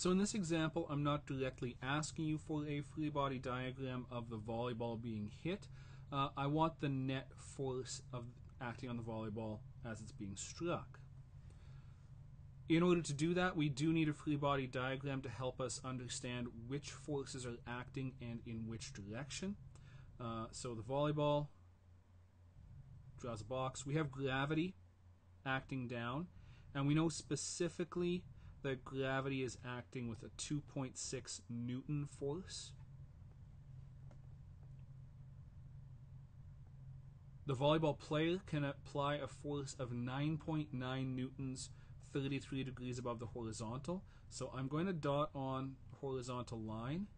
So in this example, I'm not directly asking you for a free body diagram of the volleyball being hit. I want the net force of acting on the volleyball as it's being struck. In order to do that, we do need a free body diagram to help us understand which forces are acting and in which direction. So the volleyball draws a box. We have gravity acting down, and we know specifically that gravity is acting with a 2.6 Newton force. The volleyball player can apply a force of 9.9 newtons 33 degrees above the horizontal. So I'm going to dot on the horizontal line.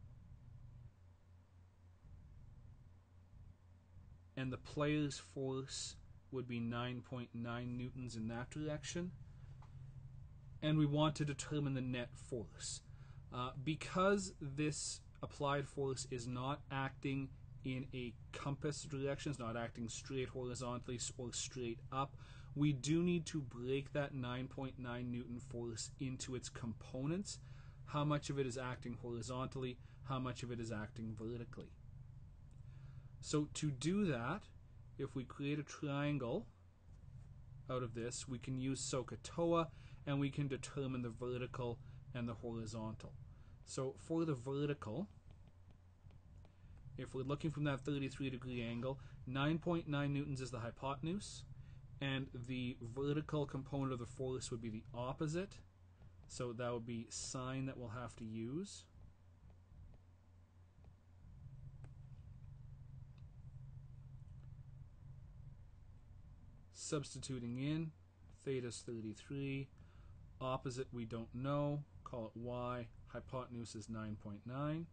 And the player's force would be 9.9 newtons in that direction. And we want to determine the net force. Because this applied force is not acting in a compass direction, it's not acting straight horizontally or straight up, we do need to break that 9.9 Newton force into its components. How much of it is acting horizontally, how much of it is acting vertically. So to do that, if we create a triangle out of this, we can use SOHCAHTOA and we can determine the vertical and the horizontal. So for the vertical, if we're looking from that 33-degree angle, 9.9 newtons is the hypotenuse, and the vertical component of the force would be the opposite. So that would be sine that we'll have to use. Substituting in, theta's 33, opposite we don't know, call it y, hypotenuse is 9.9.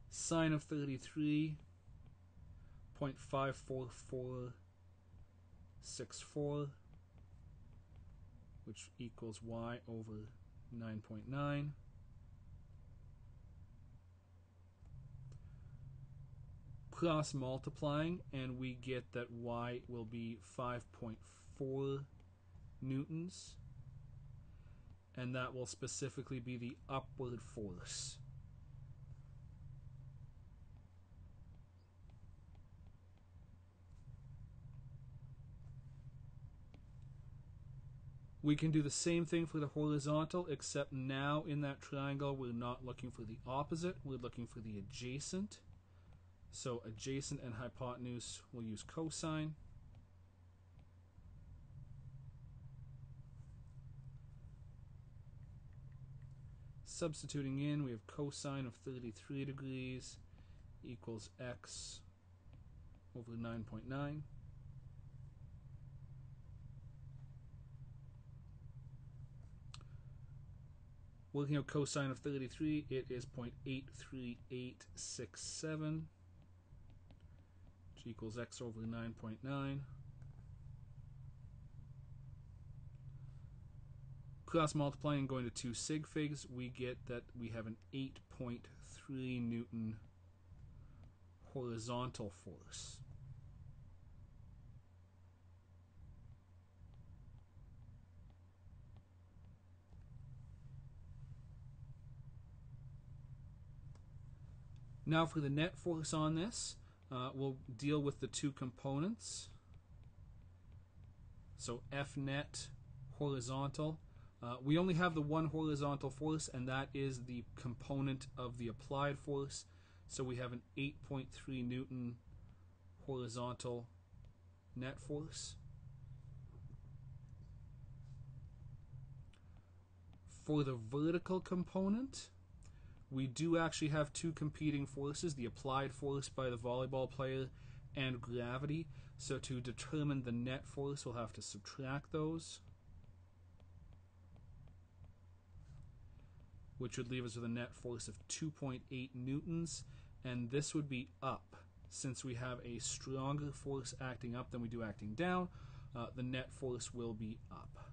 Sine of 33, 0.54464, which equals y over 9.9. Cross multiplying, and we get that y will be 5.4 newtons, and that will specifically be the upward force. We can do the same thing for the horizontal, except now in that triangle we're not looking for the opposite, we're looking for the adjacent. So adjacent and hypotenuse, we'll use cosine. Substituting in, we have cosine of 33 degrees equals x over 9.9. Working out cosine of 33, it is 0.83867, which equals x over 9.9. Cross multiplying and going to two sig figs, we get that we have an 8.3 Newton horizontal force. Now for the net force on this, we'll deal with the two components. So F net horizontal. We only have the one horizontal force, and that is the component of the applied force. So we have an 8.3 Newton horizontal net force. For the vertical component, we do actually have two competing forces, the applied force by the volleyball player and gravity. So to determine the net force, we'll have to subtract those, which would leave us with a net force of 2.8 newtons, and this would be up. Since we have a stronger force acting up than we do acting down, the net force will be up.